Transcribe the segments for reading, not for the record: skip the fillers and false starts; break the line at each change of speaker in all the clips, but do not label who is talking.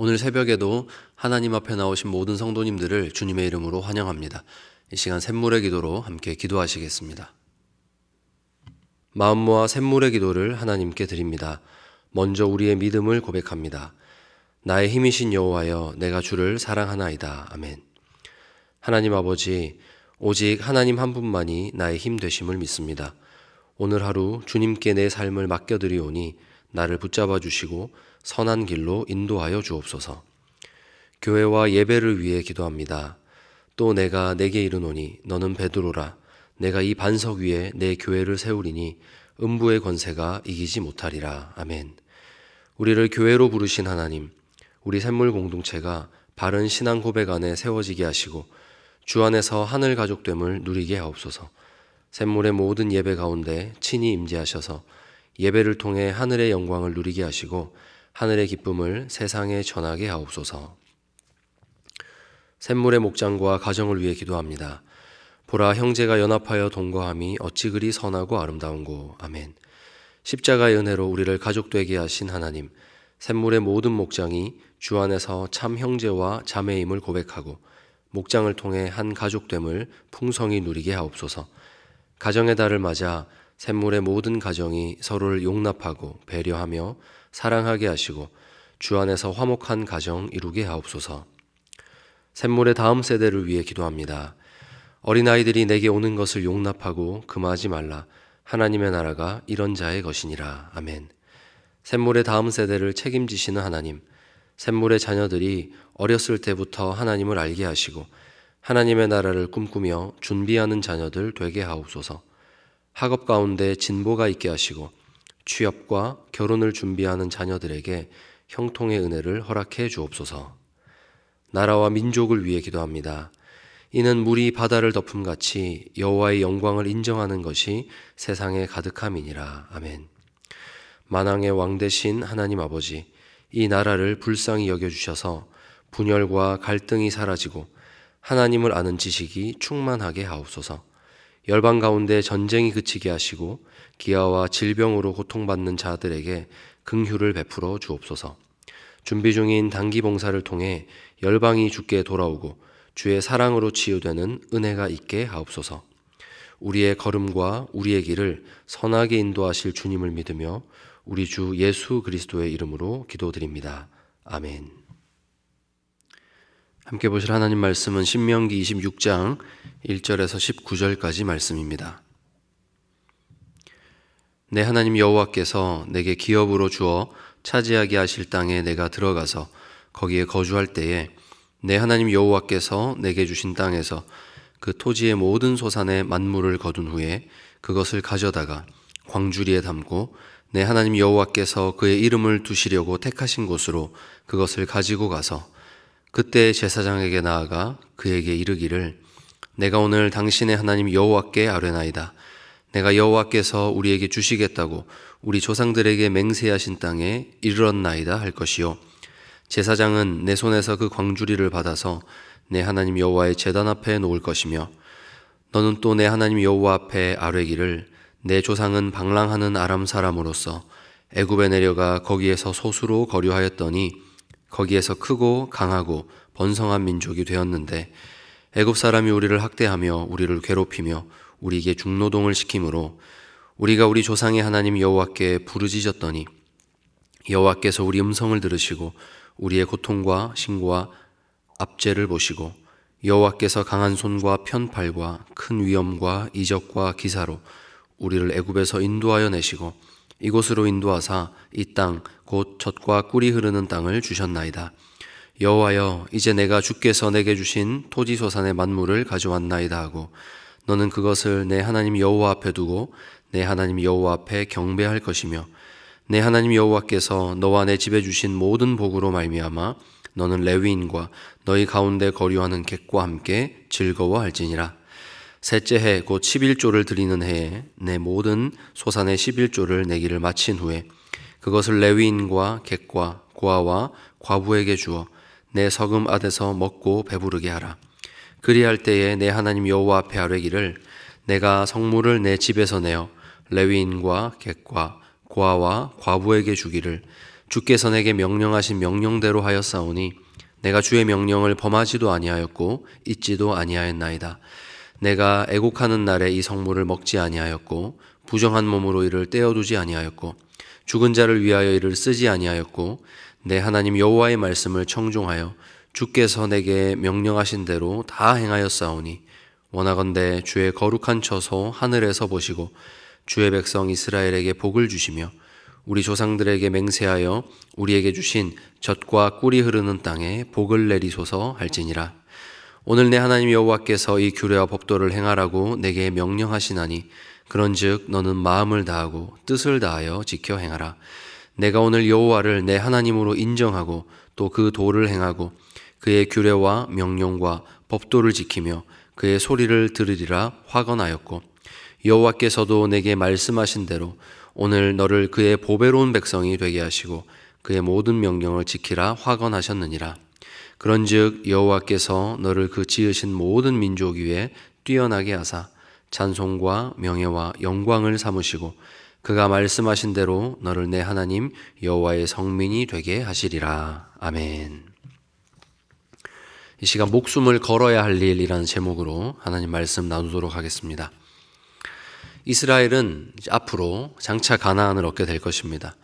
오늘 새벽에도 하나님 앞에 나오신 모든 성도님들을 주님의 이름으로 환영합니다. 이 시간 샘물의 기도로 함께 기도하시겠습니다. 마음 모아 샘물의 기도를 하나님께 드립니다. 먼저 우리의 믿음을 고백합니다. 나의 힘이신 여호와여, 내가 주를 사랑하나이다. 아멘. 하나님 아버지, 오직 하나님 한 분만이 나의 힘 되심을 믿습니다. 오늘 하루 주님께 내 삶을 맡겨드리오니 나를 붙잡아 주시고 선한 길로 인도하여 주옵소서. 교회와 예배를 위해 기도합니다. 또 내가 내게 이르노니 너는 베드로라. 내가 이 반석 위에 내 교회를 세우리니 음부의 권세가 이기지 못하리라. 아멘. 우리를 교회로 부르신 하나님, 우리 샘물 공동체가 바른 신앙 고백 안에 세워지게 하시고 주 안에서 하늘 가족됨을 누리게 하옵소서. 샘물의 모든 예배 가운데 친히 임재하셔서 예배를 통해 하늘의 영광을 누리게 하시고 하늘의 기쁨을 세상에 전하게 하옵소서. 샘물의 목장과 가정을 위해 기도합니다. 보라, 형제가 연합하여 동거함이 어찌 그리 선하고 아름다운고. 아멘. 십자가의 은혜로 우리를 가족되게 하신 하나님, 샘물의 모든 목장이 주 안에서 참 형제와 자매임을 고백하고 목장을 통해 한 가족됨을 풍성히 누리게 하옵소서. 가정의 달을 맞아 샘물의 모든 가정이 서로를 용납하고 배려하며 사랑하게 하시고 주 안에서 화목한 가정 이루게 하옵소서. 샘물의 다음 세대를 위해 기도합니다. 어린아이들이 내게 오는 것을 용납하고 금하지 말라. 하나님의 나라가 이런 자의 것이니라. 아멘. 샘물의 다음 세대를 책임지시는 하나님, 샘물의 자녀들이 어렸을 때부터 하나님을 알게 하시고 하나님의 나라를 꿈꾸며 준비하는 자녀들 되게 하옵소서. 학업 가운데 진보가 있게 하시고 취업과 결혼을 준비하는 자녀들에게 형통의 은혜를 허락해 주옵소서. 나라와 민족을 위해 기도합니다. 이는 물이 바다를 덮음같이 여호와의 영광을 인정하는 것이 세상에 가득함이니라. 아멘. 만왕의 왕 되신 하나님 아버지, 이 나라를 불쌍히 여겨주셔서 분열과 갈등이 사라지고 하나님을 아는 지식이 충만하게 하옵소서. 열방 가운데 전쟁이 그치게 하시고 기아와 질병으로 고통받는 자들에게 긍휼을 베풀어 주옵소서. 준비 중인 단기 봉사를 통해 열방이 주께 돌아오고 주의 사랑으로 치유되는 은혜가 있게 하옵소서. 우리의 걸음과 우리의 길을 선하게 인도하실 주님을 믿으며 우리 주 예수 그리스도의 이름으로 기도드립니다. 아멘. 함께 보실 하나님 말씀은 신명기 26장 1절에서 19절까지 말씀입니다. 내 하나님 여호와께서 내게 기업으로 주어 차지하게 하실 땅에 내가 들어가서 거기에 거주할 때에 내 하나님 여호와께서 내게 주신 땅에서 그 토지의 모든 소산의 만물을 거둔 후에 그것을 가져다가 광주리에 담고 내 하나님 여호와께서 그의 이름을 두시려고 택하신 곳으로 그것을 가지고 가서 그때 제사장에게 나아가 그에게 이르기를 내가 오늘 당신의 하나님 여호와께 아뢰나이다. 내가 여호와께서 우리에게 주시겠다고 우리 조상들에게 맹세하신 땅에 이르렀나이다 할 것이요. 제사장은 내 손에서 그 광주리를 받아서 내 하나님 여호와의 제단 앞에 놓을 것이며 너는 또 내 하나님 여호와 앞에 아뢰기를 내 조상은 방랑하는 아람 사람으로서 애굽에 내려가 거기에서 소수로 거류하였더니 거기에서 크고 강하고 번성한 민족이 되었는데 애굽 사람이 우리를 학대하며 우리를 괴롭히며 우리에게 중노동을 시키므로 우리가 우리 조상의 하나님 여호와께 부르짖었더니 여호와께서 우리 음성을 들으시고 우리의 고통과 신고와 압제를 보시고 여호와께서 강한 손과 편팔과 큰 위엄과 이적과 기사로 우리를 애굽에서 인도하여 내시고 이곳으로 인도하사 이 땅 곧 젖과 꿀이 흐르는 땅을 주셨나이다. 여호와여, 이제 내가 주께서 내게 주신 토지 소산의 만물을 가져왔나이다 하고 너는 그것을 내 하나님 여호와 앞에 두고 내 하나님 여호와 앞에 경배할 것이며 내 하나님 여호와께서 너와 내 집에 주신 모든 복으로 말미암아 너는 레위인과 너희 가운데 거류하는 객과 함께 즐거워할지니라. 셋째 해 곧 11조를 드리는 해에 내 모든 소산의 11조를 내기를 마친 후에 그것을 레위인과 객과 고아와 과부에게 주어 내 서금 앗에서 먹고 배부르게 하라. 그리할 때에 내 하나님 여호와 앞에 아뢰기를 내가 성물을 내 집에서 내어 레위인과 객과 고아와 과부에게 주기를 주께서 내게 명령하신 명령대로 하였사오니 내가 주의 명령을 범하지도 아니하였고 잊지도 아니하였나이다. 내가 애곡하는 날에 이 성물을 먹지 아니하였고 부정한 몸으로 이를 떼어두지 아니하였고 죽은 자를 위하여 이를 쓰지 아니하였고 내 하나님 여호와의 말씀을 청종하여 주께서 내게 명령하신 대로 다 행하였사오니 원하건대 주의 거룩한 처소 하늘에서 보시고 주의 백성 이스라엘에게 복을 주시며 우리 조상들에게 맹세하여 우리에게 주신 젖과 꿀이 흐르는 땅에 복을 내리소서 할지니라. 오늘 내 하나님 여호와께서 이 규례와 법도를 행하라고 내게 명령하시나니 그런즉 너는 마음을 다하고 뜻을 다하여 지켜 행하라. 내가 오늘 여호와를 내 하나님으로 인정하고 또 그 도를 행하고 그의 규례와 명령과 법도를 지키며 그의 소리를 들으리라 화건하였고 여호와께서도 내게 말씀하신 대로 오늘 너를 그의 보배로운 백성이 되게 하시고 그의 모든 명령을 지키라 화건하셨느니라. 그런즉 여호와께서 너를 그 지으신 모든 민족 위에 뛰어나게 하사 찬송과 명예와 영광을 삼으시고 그가 말씀하신 대로 너를 내 하나님 여호와의 성민이 되게 하시리라. 아멘. 이 시간 목숨을 걸어야 할 일이라는 제목으로 하나님 말씀 나누도록 하겠습니다. 이스라엘은 앞으로 장차 가나안을 얻게 될 것입니다.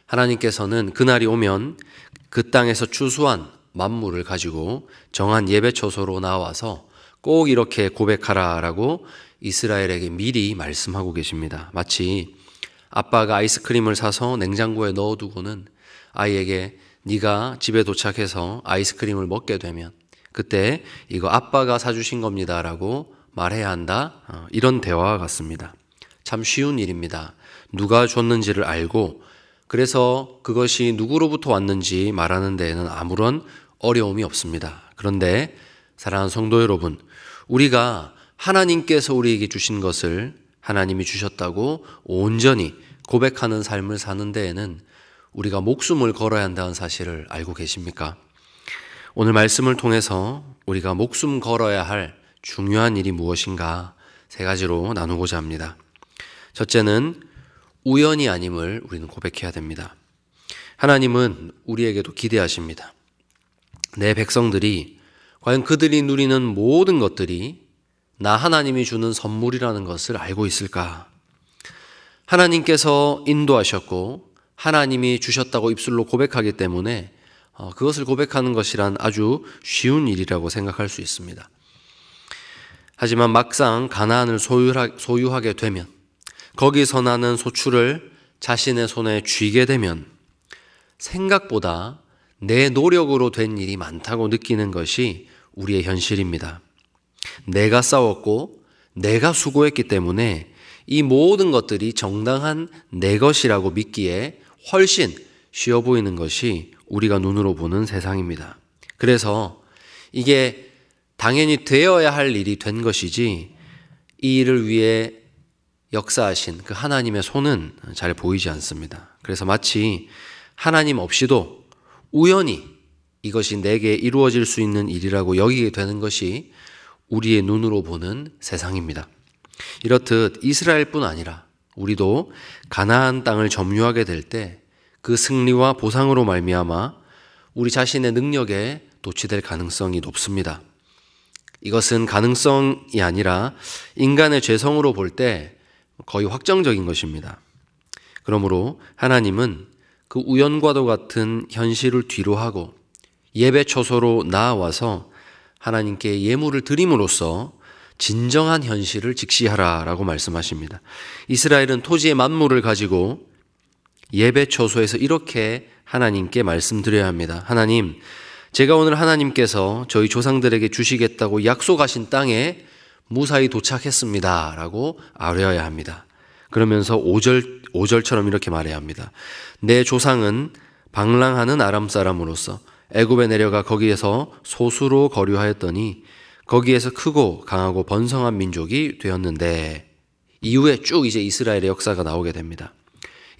하나님께서는 그날이 오면 그 땅에서 추수한 만물을 가지고 정한 예배 처소로 나와서 꼭 이렇게 고백하라라고 이스라엘에게 미리 말씀하고 계십니다. 마치 아빠가 아이스크림을 사서 냉장고에 넣어두고는 아이에게 네가 집에 도착해서 아이스크림을 먹게 되면 그때 이거 아빠가 사주신 겁니다라고 말해야 한다. 이런 대화와 같습니다. 참 쉬운 일입니다. 누가 줬는지를 알고 그래서 그것이 누구로부터 왔는지 말하는 데에는 아무런 어려움이 없습니다. 그런데 사랑하는 성도 여러분, 우리가 하나님께서 우리에게 주신 것을 하나님이 주셨다고 온전히 고백하는 삶을 사는 데에는 우리가 목숨을 걸어야 한다는 사실을 알고 계십니까? 오늘 말씀을 통해서 우리가 목숨 걸어야 할 중요한 일이 무엇인가 세 가지로 나누고자 합니다. 첫째는 우연이 아님을 우리는 고백해야 됩니다. 하나님은 우리에게도 기대하십니다. 내 백성들이 과연 그들이 누리는 모든 것들이 나 하나님이 주는 선물이라는 것을 알고 있을까? 하나님께서 인도하셨고 하나님이 주셨다고 입술로 고백하기 때문에 그것을 고백하는 것이란 아주 쉬운 일이라고 생각할 수 있습니다. 하지만 막상 가나안을 소유하게 되면 거기서 나는 소출을 자신의 손에 쥐게 되면 생각보다 내 노력으로 된 일이 많다고 느끼는 것이 우리의 현실입니다. 내가 싸웠고 내가 수고했기 때문에 이 모든 것들이 정당한 내 것이라고 믿기에 훨씬 쉬워 보이는 것이 우리가 눈으로 보는 세상입니다. 그래서 이게 당연히 되어야 할 일이 된 것이지 이 일을 위해 역사하신 그 하나님의 손은 잘 보이지 않습니다. 그래서 마치 하나님 없이도 우연히 이것이 내게 이루어질 수 있는 일이라고 여기게 되는 것이 우리의 눈으로 보는 세상입니다. 이렇듯 이스라엘뿐 아니라 우리도 가나안 땅을 점유하게 될 때 그 승리와 보상으로 말미암아 우리 자신의 능력에 도취될 가능성이 높습니다. 이것은 가능성이 아니라 인간의 죄성으로 볼 때 거의 확정적인 것입니다. 그러므로 하나님은 그 우연과도 같은 현실을 뒤로하고 예배 처소로 나아와서 하나님께 예물을 드림으로써 진정한 현실을 직시하라라고 말씀하십니다. 이스라엘은 토지의 만물을 가지고 예배 처소에서 이렇게 하나님께 말씀드려야 합니다. 하나님, 제가 오늘 하나님께서 저희 조상들에게 주시겠다고 약속하신 땅에 무사히 도착했습니다 라고 아뢰어야 합니다. 그러면서 5절처럼 이렇게 말해야 합니다. 내 조상은 방랑하는 아람 사람으로서 애굽에 내려가 거기에서 소수로 거류하였더니 거기에서 크고 강하고 번성한 민족이 되었는데, 이후에 쭉 이제 이스라엘의 역사가 나오게 됩니다.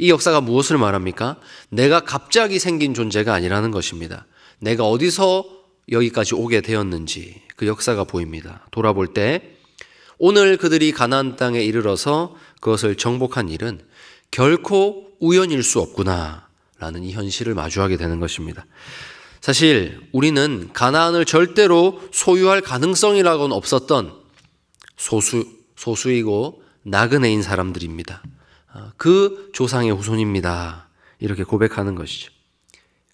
이 역사가 무엇을 말합니까? 내가 갑자기 생긴 존재가 아니라는 것입니다. 내가 어디서 여기까지 오게 되었는지 그 역사가 보입니다. 돌아볼 때 오늘 그들이 가나안 땅에 이르러서 그것을 정복한 일은 결코 우연일 수 없구나 라는 이 현실을 마주하게 되는 것입니다. 사실 우리는 가나안을 절대로 소유할 가능성이라고는 없었던 소수이고 나그네인 사람들입니다. 그 조상의 후손입니다. 이렇게 고백하는 것이죠.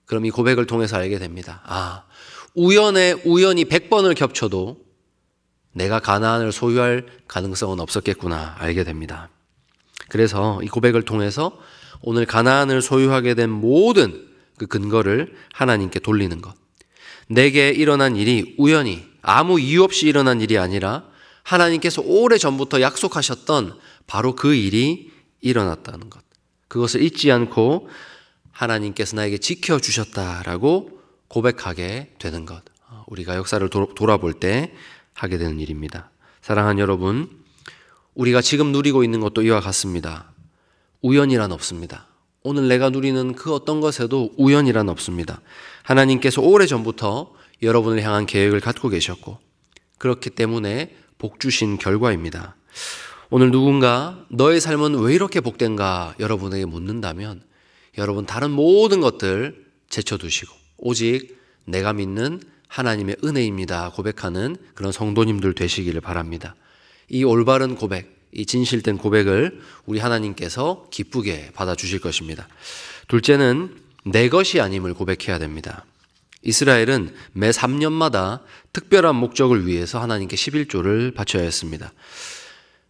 그럼 이 고백을 통해서 알게 됩니다. 우연히 100번을 겹쳐도 내가 가나안을 소유할 가능성은 없었겠구나 알게 됩니다. 그래서 이 고백을 통해서 오늘 가나안을 소유하게 된 모든 그 근거를 하나님께 돌리는 것. 내게 일어난 일이 우연히 아무 이유 없이 일어난 일이 아니라 하나님께서 오래전부터 약속하셨던 바로 그 일이 일어났다는 것. 그것을 잊지 않고 하나님께서 나에게 지켜주셨다라고 고백하게 되는 것. 우리가 역사를 돌아볼 때 하게 되는 일입니다. 사랑하는 여러분, 우리가 지금 누리고 있는 것도 이와 같습니다. 우연이란 없습니다. 오늘 내가 누리는 그 어떤 것에도 우연이란 없습니다. 하나님께서 오래전부터 여러분을 향한 계획을 갖고 계셨고 그렇기 때문에 복 주신 결과입니다. 오늘 누군가 너의 삶은 왜 이렇게 복된가 여러분에게 묻는다면 여러분 다른 모든 것들 제쳐두시고 오직 내가 믿는 하나님의 은혜입니다 고백하는 그런 성도님들 되시기를 바랍니다. 이 올바른 고백, 이 진실된 고백을 우리 하나님께서 기쁘게 받아주실 것입니다. 둘째는 내 것이 아님을 고백해야 됩니다. 이스라엘은 매 3년마다 특별한 목적을 위해서 하나님께 11조를 바쳐야 했습니다.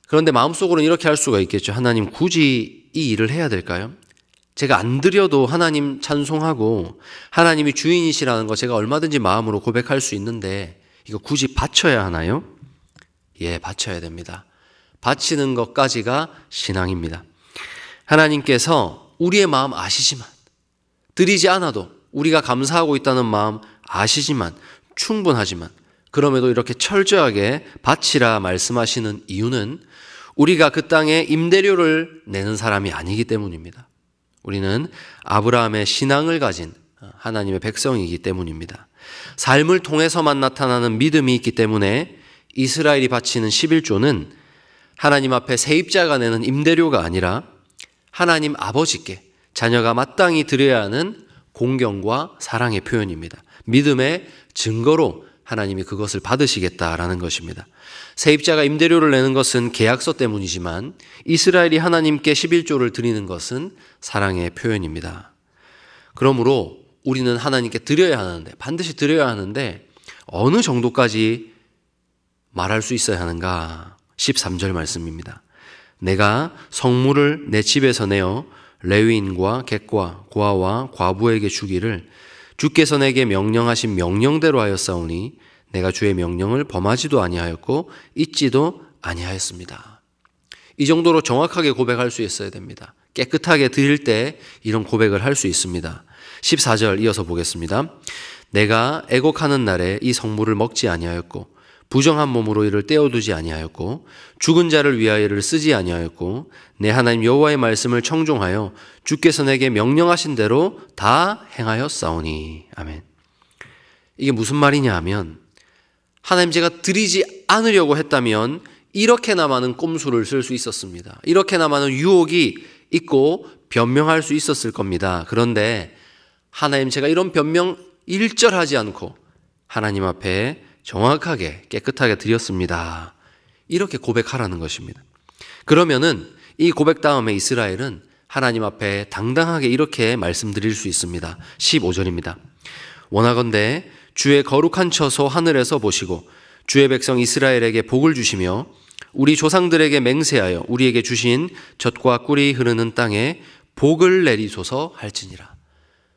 그런데 마음속으로는 이렇게 할 수가 있겠죠. 하나님 굳이 이 일을 해야 될까요? 제가 안 드려도 하나님 찬송하고 하나님이 주인이시라는 거 제가 얼마든지 마음으로 고백할 수 있는데 이거 굳이 바쳐야 하나요? 예, 바쳐야 됩니다. 바치는 것까지가 신앙입니다. 하나님께서 우리의 마음 아시지만 드리지 않아도 우리가 감사하고 있다는 마음 아시지만 충분하지만 그럼에도 이렇게 철저하게 바치라 말씀하시는 이유는 우리가 그 땅에 임대료를 내는 사람이 아니기 때문입니다. 우리는 아브라함의 신앙을 가진 하나님의 백성이기 때문입니다. 삶을 통해서만 나타나는 믿음이 있기 때문에 이스라엘이 바치는 11조는 하나님 앞에 세입자가 내는 임대료가 아니라 하나님 아버지께 자녀가 마땅히 드려야 하는 공경과 사랑의 표현입니다. 믿음의 증거로 하나님이 그것을 받으시겠다라는 것입니다. 세입자가 임대료를 내는 것은 계약서 때문이지만 이스라엘이 하나님께 11조를 드리는 것은 사랑의 표현입니다. 그러므로 우리는 하나님께 드려야 하는데 반드시 드려야 하는데 어느 정도까지 말할 수 있어야 하는가? 13절 말씀입니다. 내가 성물을 내 집에서 내어 레위인과 객과 고아와 과부에게 주기를 주께서 내게 명령하신 명령대로 하였사오니 내가 주의 명령을 범하지도 아니하였고 잊지도 아니하였습니다. 이 정도로 정확하게 고백할 수 있어야 됩니다. 깨끗하게 드릴 때 이런 고백을 할 수 있습니다. 14절 이어서 보겠습니다. 내가 애곡하는 날에 이 성물을 먹지 아니하였고 부정한 몸으로 이를 떼어두지 아니하였고 죽은 자를 위하여 이를 쓰지 아니하였고 내 하나님 여호와의 말씀을 청종하여 주께서 내게 명령하신 대로 다 행하였사오니. 아멘. 이게 무슨 말이냐 하면 하나님 제가 드리지 않으려고 했다면 이렇게나 많은 꼼수를 쓸 수 있었습니다. 이렇게나 많은 유혹이 있고 변명할 수 있었을 겁니다. 그런데 하나님 제가 이런 변명 일절하지 않고 하나님 앞에 정확하게 깨끗하게 드렸습니다. 이렇게 고백하라는 것입니다. 그러면은 이 고백 다음에 이스라엘은 하나님 앞에 당당하게 이렇게 말씀드릴 수 있습니다. 15절입니다. 원하건대 주의 거룩한 처소 하늘에서 보시고 주의 백성 이스라엘에게 복을 주시며 우리 조상들에게 맹세하여 우리에게 주신 젖과 꿀이 흐르는 땅에 복을 내리소서 할지니라.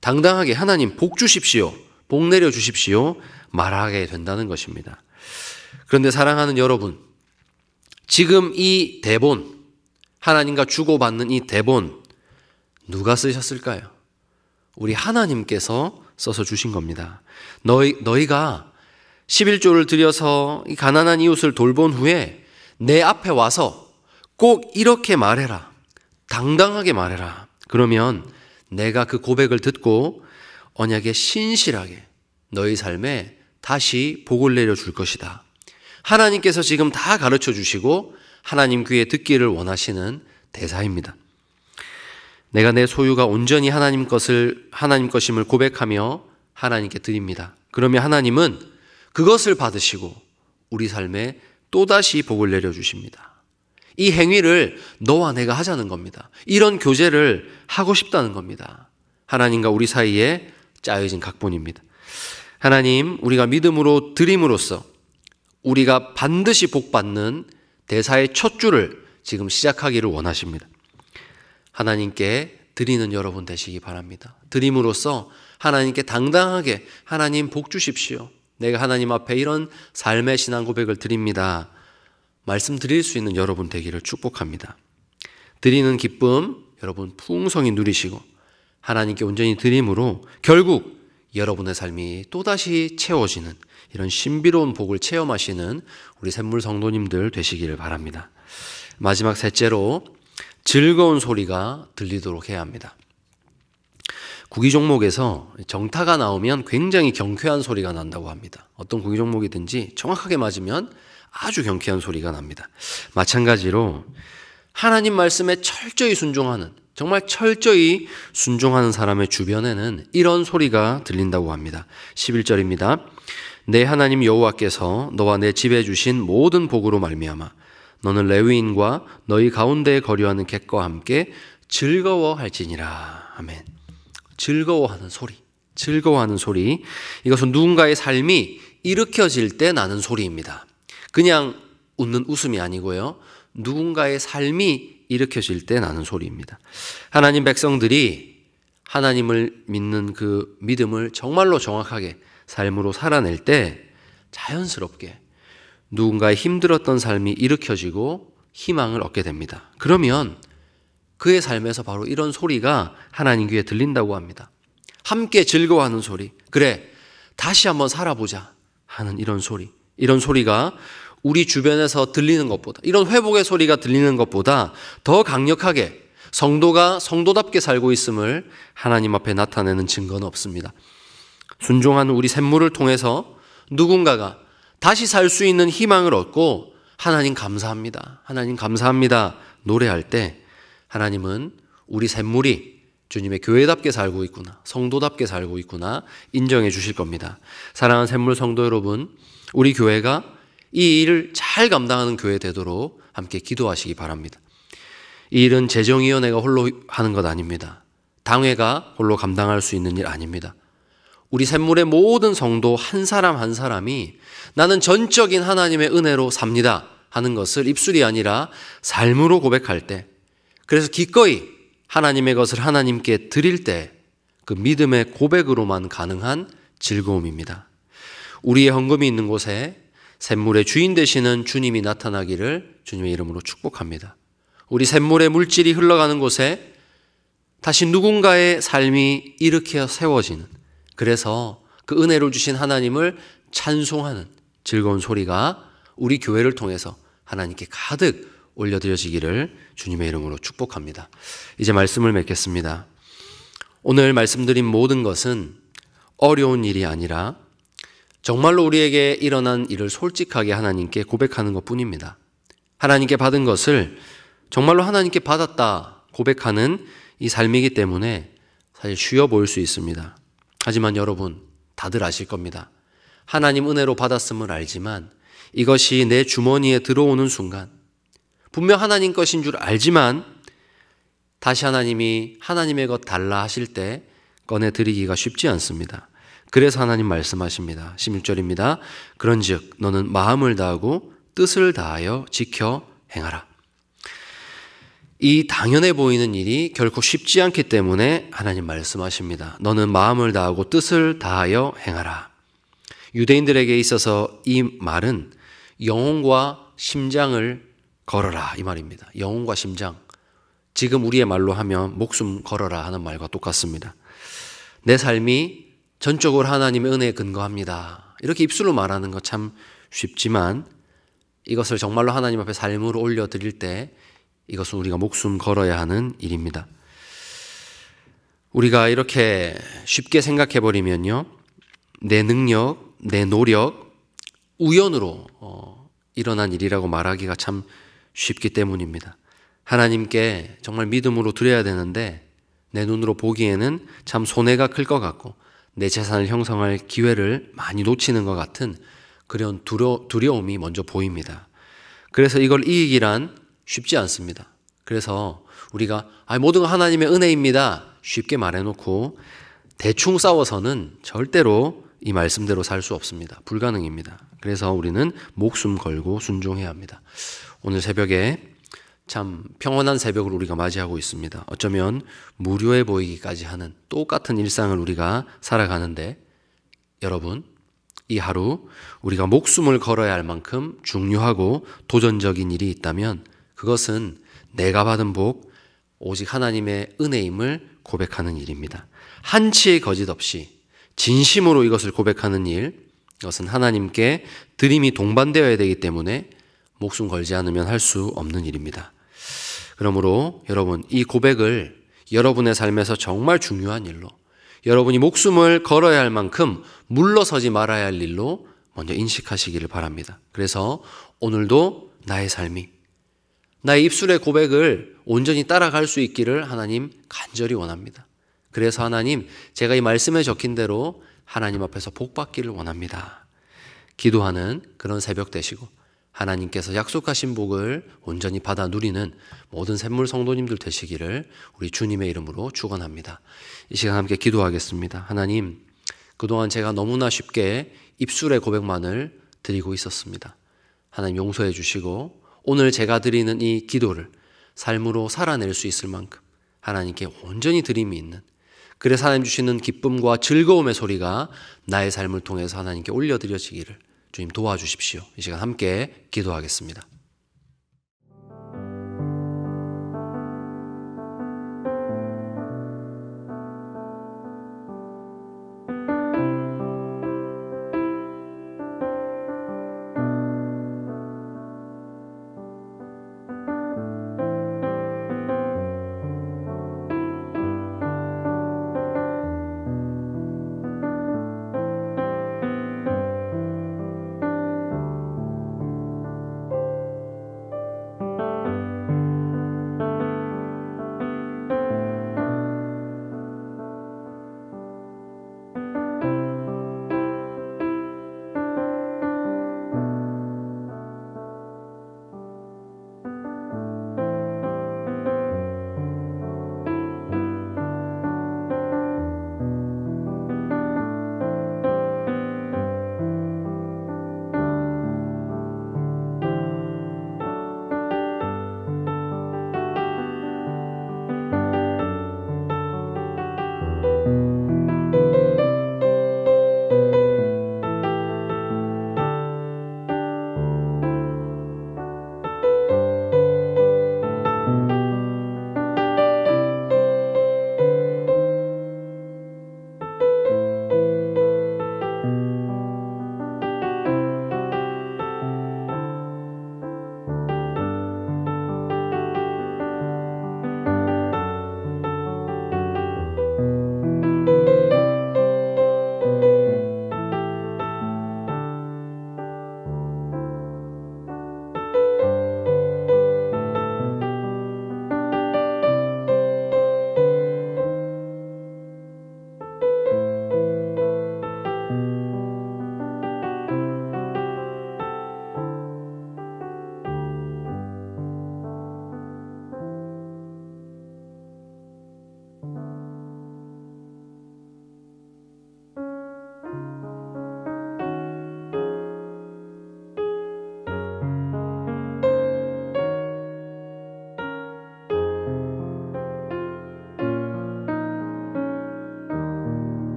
당당하게 하나님 복 주십시오. 복 내려 주십시오. 말하게 된다는 것입니다. 그런데 사랑하는 여러분, 지금 이 대본, 하나님과 주고받는 이 대본 누가 쓰셨을까요? 우리 하나님께서 써서 주신 겁니다. 너희가 11조를 드려서 이 가난한 이웃을 돌본 후에 내 앞에 와서 꼭 이렇게 말해라. 당당하게 말해라. 그러면 내가 그 고백을 듣고 언약에 신실하게 너희 삶에 다시 복을 내려줄 것이다. 하나님께서 지금 다 가르쳐 주시고 하나님 귀에 듣기를 원하시는 대사입니다. 내가 내 소유가 온전히 하나님 것임을 고백하며 하나님께 드립니다. 그러면 하나님은 그것을 받으시고 우리 삶에 또다시 복을 내려주십니다. 이 행위를 너와 내가 하자는 겁니다. 이런 교제를 하고 싶다는 겁니다. 하나님과 우리 사이에 짜여진 각본입니다. 하나님, 우리가 믿음으로 드림으로써 우리가 반드시 복받는 대사의 첫 줄을 지금 시작하기를 원하십니다. 하나님께 드리는 여러분 되시기 바랍니다. 드림으로써 하나님께 당당하게 하나님 복 주십시오. 내가 하나님 앞에 이런 삶의 신앙 고백을 드립니다. 말씀드릴 수 있는 여러분 되기를 축복합니다. 드리는 기쁨 여러분 풍성히 누리시고 하나님께 온전히 드림으로 결국 여러분의 삶이 또다시 채워지는 이런 신비로운 복을 체험하시는 우리 샘물 성도님들 되시기를 바랍니다. 마지막 셋째로 즐거운 소리가 들리도록 해야 합니다. 구기 종목에서 정타가 나오면 굉장히 경쾌한 소리가 난다고 합니다. 어떤 구기 종목이든지 정확하게 맞으면 아주 경쾌한 소리가 납니다. 마찬가지로 하나님 말씀에 철저히 순종하는, 정말 철저히 순종하는 사람의 주변에는 이런 소리가 들린다고 합니다. 11절입니다. 내 하나님 여호와께서 너와 내 집에 주신 모든 복으로 말미암아 너는 레위인과 너희 가운데에 거류하는 객과 함께 즐거워할지니라. 아멘. 즐거워하는 소리, 즐거워하는 소리. 이것은 누군가의 삶이 일으켜질 때 나는 소리입니다. 그냥 웃는 웃음이 아니고요. 누군가의 삶이 일으켜질 때 나는 소리입니다. 하나님 백성들이 하나님을 믿는 그 믿음을 정말로 정확하게 삶으로 살아낼 때 자연스럽게 누군가의 힘들었던 삶이 일으켜지고 희망을 얻게 됩니다. 그러면 그의 삶에서 바로 이런 소리가 하나님 귀에 들린다고 합니다. 함께 즐거워하는 소리. 그래, 다시 한번 살아보자 하는 이런 소리. 이런 소리가 우리 주변에서 들리는 것보다, 이런 회복의 소리가 들리는 것보다 더 강력하게 성도가 성도답게 살고 있음을 하나님 앞에 나타내는 증거는 없습니다. 순종하는 우리 샘물을 통해서 누군가가 다시 살 수 있는 희망을 얻고 하나님 감사합니다. 하나님 감사합니다. 노래할 때 하나님은 우리 샘물이 주님의 교회답게 살고 있구나, 성도답게 살고 있구나 인정해 주실 겁니다. 사랑하는 샘물 성도 여러분, 우리 교회가 이 일을 잘 감당하는 교회 되도록 함께 기도하시기 바랍니다. 이 일은 재정위원회가 홀로 하는 것 아닙니다. 당회가 홀로 감당할 수 있는 일 아닙니다. 우리 샘물의 모든 성도 한 사람 한 사람이 나는 전적인 하나님의 은혜로 삽니다 하는 것을 입술이 아니라 삶으로 고백할 때, 그래서 기꺼이 하나님의 것을 하나님께 드릴 때 그 믿음의 고백으로만 가능한 즐거움입니다. 우리의 헌금이 있는 곳에 샘물의 주인 되시는 주님이 나타나기를 주님의 이름으로 축복합니다. 우리 샘물의 물질이 흘러가는 곳에 다시 누군가의 삶이 일으켜 세워지는, 그래서 그 은혜를 주신 하나님을 찬송하는 즐거운 소리가 우리 교회를 통해서 하나님께 가득 올려드려지기를 주님의 이름으로 축복합니다. 이제 말씀을 맺겠습니다. 오늘 말씀드린 모든 것은 어려운 일이 아니라 정말로 우리에게 일어난 일을 솔직하게 하나님께 고백하는 것뿐입니다. 하나님께 받은 것을 정말로 하나님께 받았다 고백하는 이 삶이기 때문에 사실 쉬워 보일 수 있습니다. 하지만 여러분 다들 아실 겁니다. 하나님 은혜로 받았음을 알지만 이것이 내 주머니에 들어오는 순간 분명 하나님 것인 줄 알지만 다시 하나님이 하나님의 것 달라 하실 때 꺼내드리기가 쉽지 않습니다. 그래서 하나님 말씀하십니다. 16절입니다. 그런즉 너는 마음을 다하고 뜻을 다하여 지켜 행하라. 이 당연해 보이는 일이 결코 쉽지 않기 때문에 하나님 말씀하십니다. 너는 마음을 다하고 뜻을 다하여 행하라. 유대인들에게 있어서 이 말은 영혼과 심장을 걸어라 이 말입니다. 영혼과 심장. 지금 우리의 말로 하면 목숨 걸어라 하는 말과 똑같습니다. 내 삶이 전적으로 하나님의 은혜에 근거합니다. 이렇게 입술로 말하는 것 참 쉽지만 이것을 정말로 하나님 앞에 삶으로 올려드릴 때 이것은 우리가 목숨 걸어야 하는 일입니다. 우리가 이렇게 쉽게 생각해버리면요, 내 능력, 내 노력, 우연으로 일어난 일이라고 말하기가 참 쉽기 때문입니다. 하나님께 정말 믿음으로 드려야 되는데 내 눈으로 보기에는 참 손해가 클 것 같고 내 재산을 형성할 기회를 많이 놓치는 것 같은 그런 두려움이 먼저 보입니다. 그래서 이걸 이기란 쉽지 않습니다. 그래서 우리가 모든 건 하나님의 은혜입니다 쉽게 말해놓고 대충 싸워서는 절대로 이 말씀대로 살 수 없습니다. 불가능입니다. 그래서 우리는 목숨 걸고 순종해야 합니다. 오늘 새벽에 참 평온한 새벽을 우리가 맞이하고 있습니다. 어쩌면 무료해 보이기까지 하는 똑같은 일상을 우리가 살아가는데 여러분, 이 하루 우리가 목숨을 걸어야 할 만큼 중요하고 도전적인 일이 있다면 그것은 내가 받은 복, 오직 하나님의 은혜임을 고백하는 일입니다. 한치의 거짓 없이 진심으로 이것을 고백하는 일, 이것은 하나님께 드림이 동반되어야 되기 때문에 목숨 걸지 않으면 할 수 없는 일입니다. 그러므로 여러분, 이 고백을 여러분의 삶에서 정말 중요한 일로, 여러분이 목숨을 걸어야 할 만큼 물러서지 말아야 할 일로 먼저 인식하시기를 바랍니다. 그래서 오늘도 나의 삶이, 나의 입술의 고백을 온전히 따라갈 수 있기를 하나님 간절히 원합니다. 그래서 하나님, 제가 이 말씀에 적힌 대로 하나님 앞에서 복 받기를 원합니다. 기도하는 그런 새벽 되시고 하나님께서 약속하신 복을 온전히 받아 누리는 모든 샘물 성도님들 되시기를 우리 주님의 이름으로 축원합니다. 이 시간 함께 기도하겠습니다. 하나님, 그동안 제가 너무나 쉽게 입술의 고백만을 드리고 있었습니다. 하나님 용서해 주시고 오늘 제가 드리는 이 기도를 삶으로 살아낼 수 있을 만큼 하나님께 온전히 드림이 있는, 그래서 하나님 주시는 기쁨과 즐거움의 소리가 나의 삶을 통해서 하나님께 올려드려지기를 주님 도와주십시오. 이 시간 함께 기도하겠습니다.